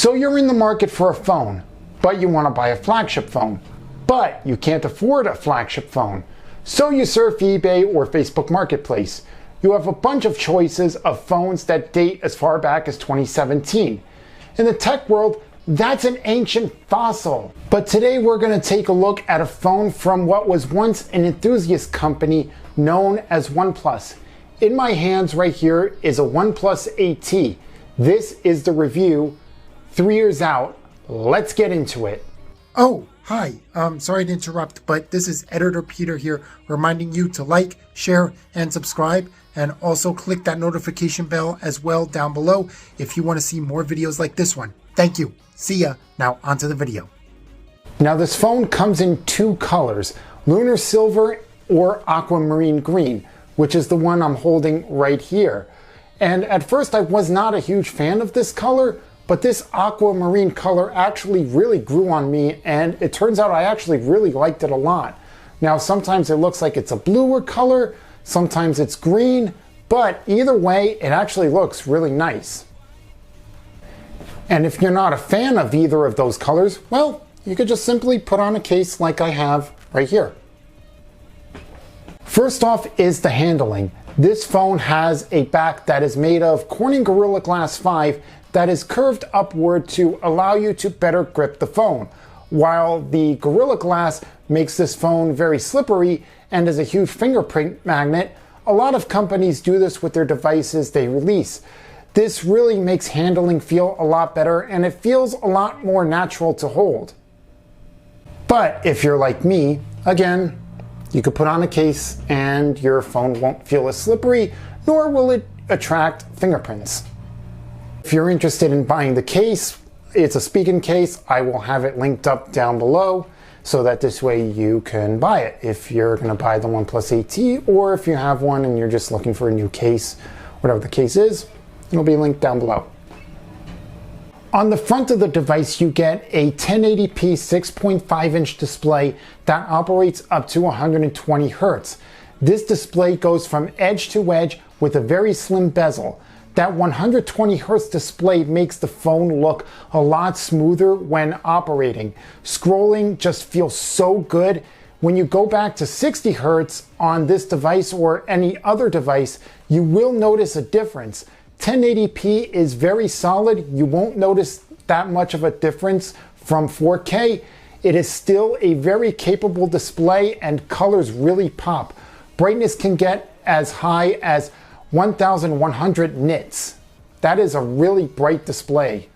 So you're in the market for a phone, but you want to buy a flagship phone, but you can't afford a flagship phone. So you surf eBay or Facebook Marketplace. You have a bunch of choices of phones that date as far back as 2017. In the tech world, that's an ancient fossil. But today we're going to take a look at a phone from what was once an enthusiast company known as OnePlus. In my hands right here is a OnePlus 8T. This is the review, 3 years out. Let's get into it. Oh, hi. Sorry to interrupt, but this is Editor Peter here, reminding you to like, share, and subscribe, and also click that notification bell as well down below if you want to see more videos like this one. Thank you. See ya. Now onto the video. Now this phone comes in two colors, lunar silver or aquamarine green, which is the one I'm holding right here. And at first I was not a huge fan of this color, but this aquamarine color actually really grew on me, and it turns out I actually really liked it a lot. Now sometimes it looks like it's a bluer color, sometimes it's green, but either way it actually looks really nice. And if you're not a fan of either of those colors, well, you could just simply put on a case like I have right here. First off is the handling. This phone has a back that is made of Corning Gorilla Glass 5 that is curved upward to allow you to better grip the phone, while the Gorilla Glass makes this phone very slippery and is a huge fingerprint magnet. A lot of companies do this with their devices they release. This really makes handling feel a lot better, and it feels a lot more natural to hold. But if you're like me, again, you could put on a case and your phone won't feel as slippery, nor will it attract fingerprints. If you're interested in buying the case, it's a speaking case. I will have it linked up down below so that this way you can buy it if you're going to buy the OnePlus 8T, or if you have one and you're just looking for a new case, whatever the case is, it'll be linked down below. On the front of the device, you get a 1080p 6.5-inch display that operates up to 120 Hz. This display goes from edge to edge with a very slim bezel. That 120 Hz display makes the phone look a lot smoother when operating. Scrolling just feels so good. When you go back to 60 Hz on this device or any other device, you will notice a difference. 1080p is very solid. You won't notice that much of a difference from 4K. It is still a very capable display and colors really pop. Brightness can get as high as 1100 nits. That is a really bright display.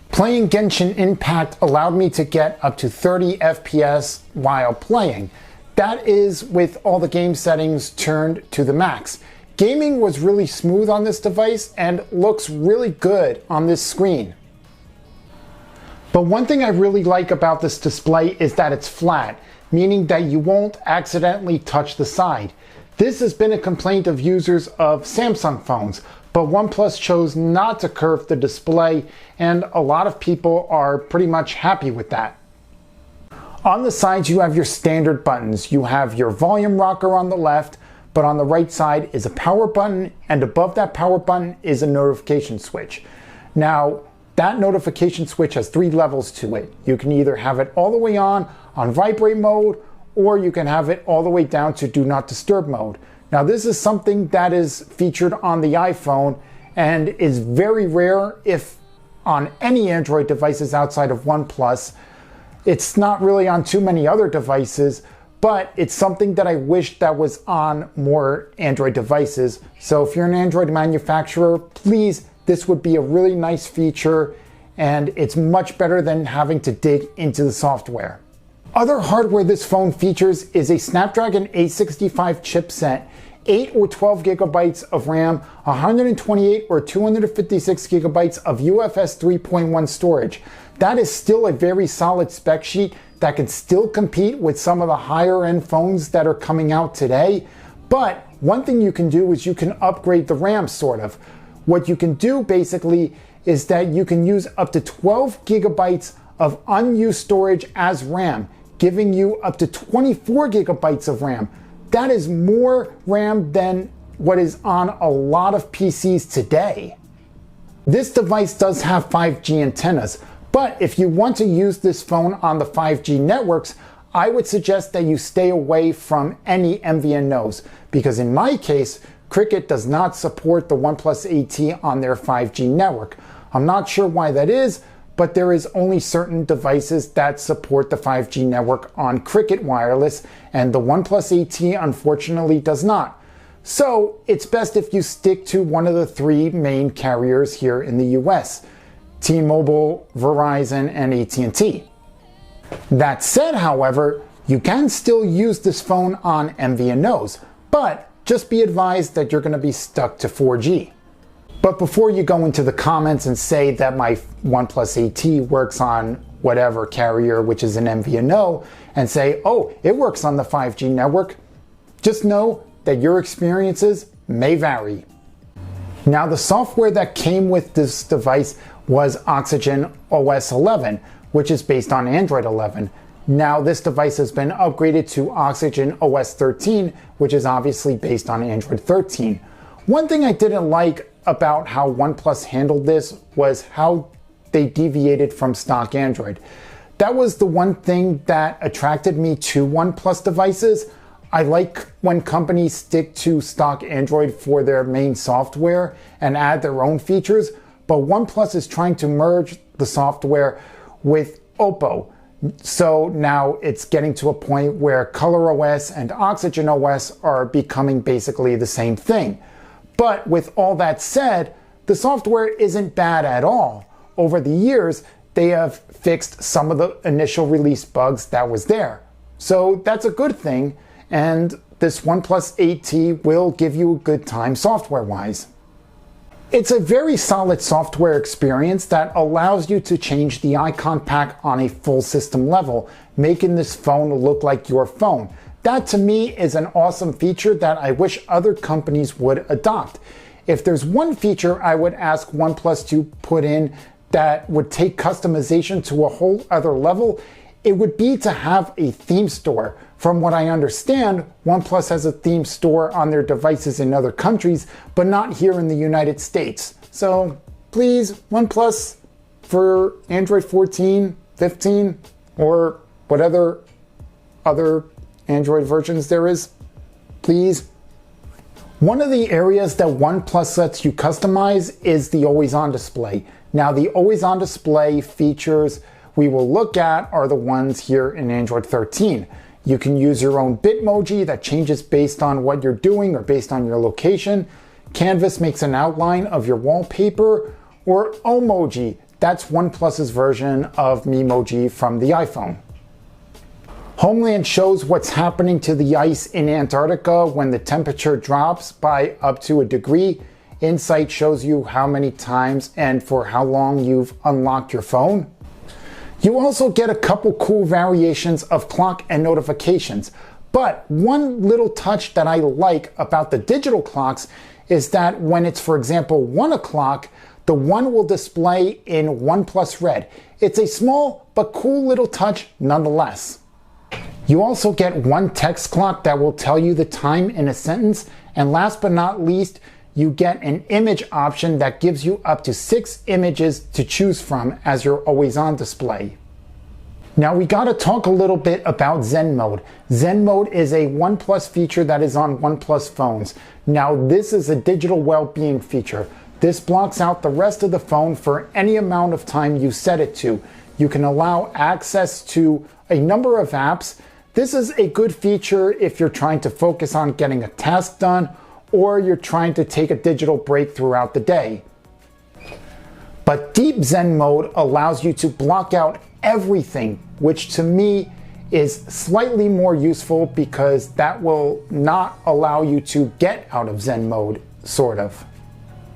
Playing Genshin Impact allowed me to get up to 30 FPS while playing. That is with all the game settings turned to the max. Gaming was really smooth on this device and looks really good on this screen. But one thing I really like about this display is that it's flat, meaning that you won't accidentally touch the side. This has been a complaint of users of Samsung phones, but OnePlus chose not to curve the display, and a lot of people are pretty much happy with that. On the sides you have your standard buttons. You have your volume rocker on the left, but on the right side is a power button, and above that power button is a notification switch. Now, that notification switch has 3 levels to it. You can either have it all the way on vibrate mode, or you can have it all the way down to do not disturb mode. Now, this is something that is featured on the iPhone and is very rare if on any Android devices outside of OnePlus. It's not really on too many other devices, but it's something that I wish that was on more Android devices. So if you're an Android manufacturer, please, this would be a really nice feature, and it's much better than having to dig into the software. Other hardware this phone features is a Snapdragon 865 chipset, 8 or 12 gigabytes of RAM, 128 or 256 gigabytes of UFS 3.1 storage. That is still a very solid spec sheet that can still compete with some of the higher end phones that are coming out today. But one thing you can do is you can upgrade the RAM sort of. What you can do basically is that you can use up to 12 gigabytes of unused storage as RAM, giving you up to 24 gigabytes of RAM. That is more RAM than what is on a lot of PCs today. This device does have 5G antennas, but if you want to use this phone on the 5G networks, I would suggest that you stay away from any MVNOs, because in my case, Cricket does not support the OnePlus 8T on their 5G network. I'm not sure why that is, but there is only certain devices that support the 5G network on Cricket Wireless, and the OnePlus 8T unfortunately does not. So it's best if you stick to one of the three main carriers here in the US, T-Mobile, Verizon, and AT&T. That said, however, you can still use this phone on MVNOs, but just be advised that you're going to be stuck to 4G. But before you go into the comments and say that my OnePlus 8T works on whatever carrier, which is an MVNO, and say, oh, it works on the 5G network, just know that your experiences may vary. Now, the software that came with this device was Oxygen OS 11, which is based on Android 11. Now, this device has been upgraded to Oxygen OS 13, which is obviously based on Android 13. One thing I didn't like about how OnePlus handled this was how they deviated from stock Android. That was the one thing that attracted me to OnePlus devices. I like when companies stick to stock Android for their main software and add their own features, but OnePlus is trying to merge the software with Oppo. So now it's getting to a point where ColorOS and Oxygen OS are becoming basically the same thing. But with all that said, the software isn't bad at all. Over the years, they have fixed some of the initial release bugs that was there. So that's a good thing, and this OnePlus 8T will give you a good time software-wise. It's a very solid software experience that allows you to change the icon pack on a full system level, making this phone look like your phone. That to me is an awesome feature that I wish other companies would adopt. If there's one feature I would ask OnePlus to put in that would take customization to a whole other level, it would be to have a theme store. From what I understand, OnePlus has a theme store on their devices in other countries, but not here in the United States. So please, OnePlus, for Android 14, 15, or whatever other Android versions there is, please. One of the areas that OnePlus lets you customize is the always-on display. Now, the always-on display features we will look at are the ones here in Android 13. You can use your own Bitmoji that changes based on what you're doing or based on your location. Canvas makes an outline of your wallpaper, or Omoji. That's OnePlus's version of Memoji from the iPhone. Homeland shows what's happening to the ice in Antarctica when the temperature drops by up to a degree. Insight shows you how many times and for how long you've unlocked your phone. You also get a couple cool variations of clock and notifications. But one little touch that I like about the digital clocks is that when it's, for example, 1 o'clock, the 1 will display in OnePlus Red. It's a small but cool little touch nonetheless. You also get one text clock that will tell you the time in a sentence, and last but not least, you get an image option that gives you up to 6 images to choose from as your always-on display. Now we gotta talk a little bit about Zen Mode. Zen Mode is a OnePlus feature that is on OnePlus phones. Now this is a digital well-being feature. This blocks out the rest of the phone for any amount of time you set it to. You can allow access to a number of apps. This is a good feature if you're trying to focus on getting a task done or you're trying to take a digital break throughout the day. But Deep Zen Mode allows you to block out everything, which to me is slightly more useful because that will not allow you to get out of Zen Mode, sort of.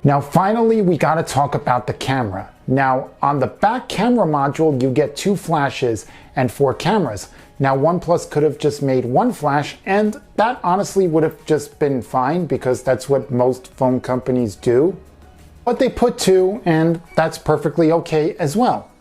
Now finally, we gotta talk about the camera. Now on the back camera module, you get 2 flashes and 4 cameras. Now OnePlus could have just made 1 flash, and that honestly would have just been fine because that's what most phone companies do. But they put 2, and that's perfectly okay as well.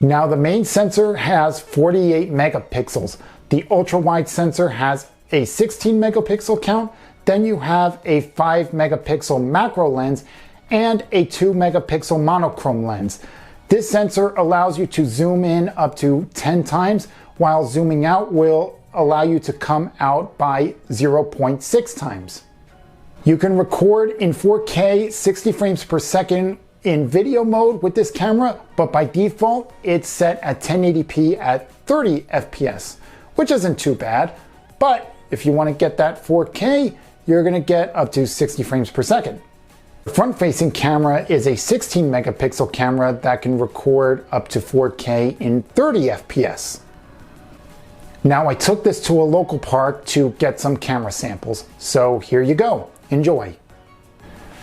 Now the main sensor has 48 megapixels. The ultra-wide sensor has a 16 megapixel count. Then you have a 5 megapixel macro lens, and a 2 megapixel monochrome lens. This sensor allows you to zoom in up to 10 times, while zooming out will allow you to come out by 0.6 times. You can record in 4K 60 frames per second in video mode with this camera, but by default it's set at 1080p at 30 FPS, which isn't too bad. But if you want to get that 4K, you're going to get up to 60 frames per second. The front-facing camera is a 16 megapixel camera that can record up to 4K in 30 FPS. Now I took this to a local park to get some camera samples, so here you go. Enjoy.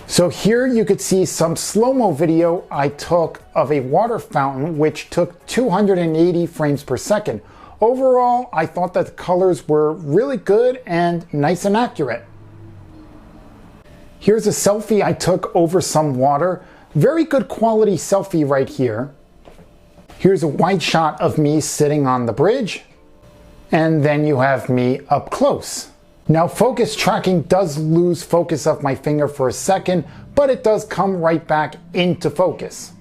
So here you could see some slow-mo video I took of a water fountain which took 280 frames per second. Overall, I thought that the colors were really good and nice and accurate. Here's a selfie I took over some water. Very good quality selfie right here. Here's a wide shot of me sitting on the bridge. And then you have me up close. Now focus tracking does lose focus of my finger for a second, but it does come right back into focus.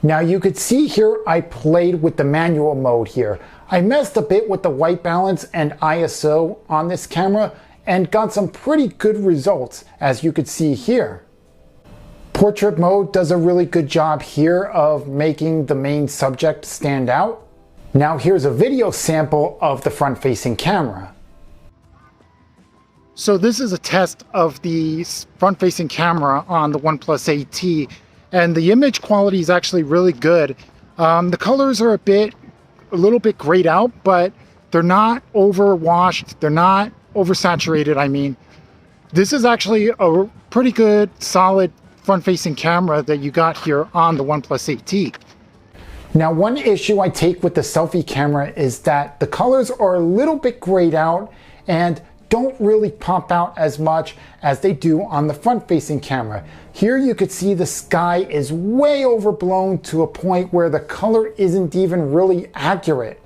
Now you could see here I played with the manual mode here. I messed a bit with the white balance and ISO on this camera and got some pretty good results, as you could see here. Portrait mode does a really good job here of making the main subject stand out. Now here's a video sample of the front-facing camera. So this is a test of the front-facing camera on the OnePlus 8T, and the image quality is actually really good. The colors are a little bit grayed out, but they're not overwashed, they're not oversaturated, I mean. This is actually a pretty good, solid front-facing camera that you got here on the OnePlus 8T. Now one issue I take with the selfie camera is that the colors are a little bit grayed out and don't really pop out as much as they do on the front-facing camera. Here you could see the sky is way overblown to a point where the color isn't even really accurate.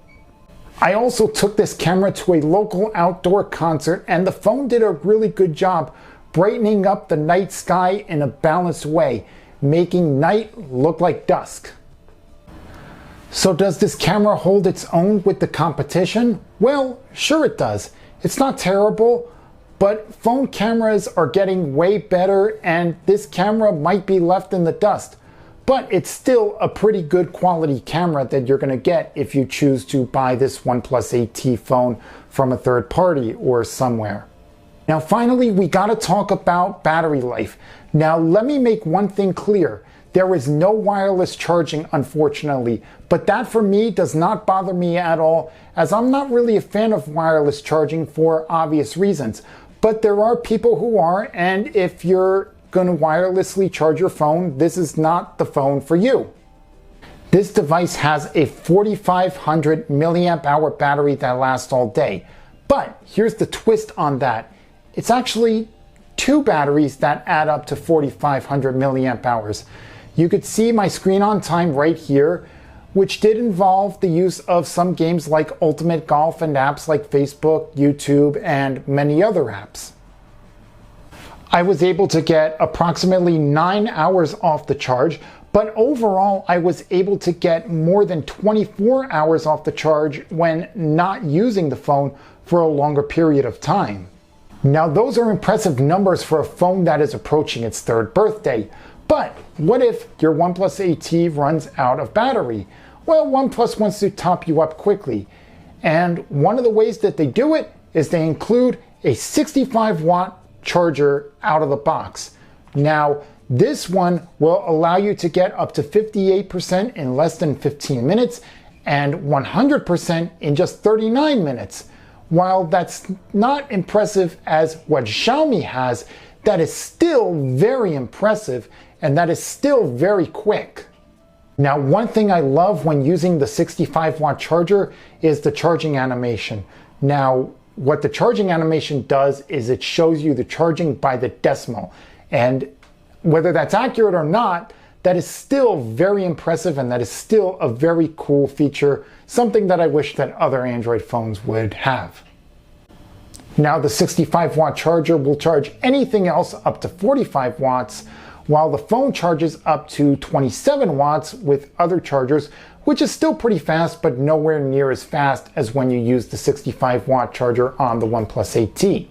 I also took this camera to a local outdoor concert and the phone did a really good job brightening up the night sky in a balanced way, making night look like dusk. So does this camera hold its own with the competition? Well, sure it does. It's not terrible, but phone cameras are getting way better and this camera might be left in the dust. But it's still a pretty good quality camera that you're going to get if you choose to buy this OnePlus 8T phone from a third party or somewhere. Now finally, we got to talk about battery life. Now let me make one thing clear. There is no wireless charging, unfortunately, but that for me does not bother me at all, as I'm not really a fan of wireless charging for obvious reasons. But there are people who are, and if you're going to wirelessly charge your phone, this is not the phone for you. This device has a 4500 milliamp hour battery that lasts all day. But here's the twist on that. It's actually two batteries that add up to 4500 milliamp hours. You could see my screen on time right here, which did involve the use of some games like Ultimate Golf and apps like Facebook, YouTube, and many other apps. I was able to get approximately 9 hours off the charge, but overall I was able to get more than 24 hours off the charge when not using the phone for a longer period of time. Now those are impressive numbers for a phone that is approaching its third birthday. But what if your OnePlus 8T runs out of battery? Well, OnePlus wants to top you up quickly. And one of the ways that they do it is they include a 65-watt charger out of the box. Now, this one will allow you to get up to 58% in less than 15 minutes and 100% in just 39 minutes. While that's not impressive as what Xiaomi has, that is still very impressive and that is still very quick. Now, one thing I love when using the 65-watt charger is the charging animation. Now, what the charging animation does is it shows you the charging by the decimal. And whether that's accurate or not, that is still very impressive and that is still a very cool feature, something that I wish that other Android phones would have. Now the 65-watt charger will charge anything else up to 45 watts, while the phone charges up to 27 watts with other chargers, which is still pretty fast, but nowhere near as fast as when you use the 65-watt charger on the OnePlus 8T.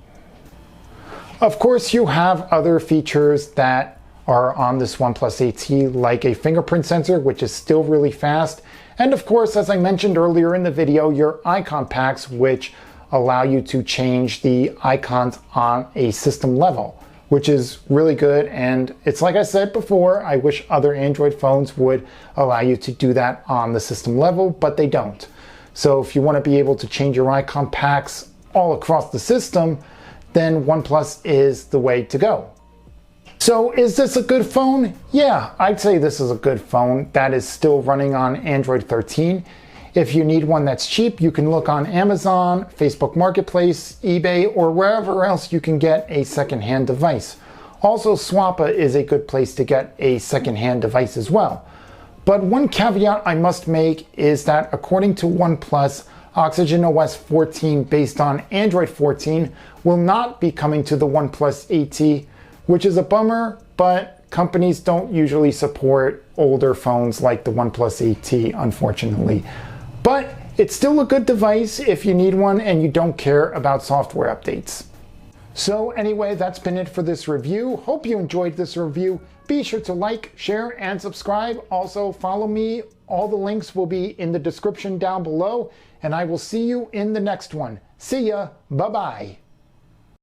Of course, you have other features that are on this OnePlus 8T, like a fingerprint sensor, which is still really fast. And of course, as I mentioned earlier in the video, your icon packs, which allow you to change the icons on a system level, which is really good. And it's like I said before, I wish other Android phones would allow you to do that on the system level, but they don't. So if you want to be able to change your icon packs all across the system, then OnePlus is the way to go. So is this a good phone? Yeah, I'd say this is a good phone that is still running on Android 13. If you need one that's cheap, you can look on Amazon, Facebook Marketplace, eBay, or wherever else you can get a secondhand device. Also, Swappa is a good place to get a secondhand device as well. But one caveat I must make is that according to OnePlus, Oxygen OS 14 based on Android 14 will not be coming to the OnePlus 8T, which is a bummer, but companies don't usually support older phones like the OnePlus 8T, unfortunately. But it's still a good device if you need one and you don't care about software updates. So anyway, that's been it for this review. Hope you enjoyed this review. Be sure to like, share, and subscribe. Also, follow me. All the links will be in the description down below, and I will see you in the next one. See ya. Bye-bye.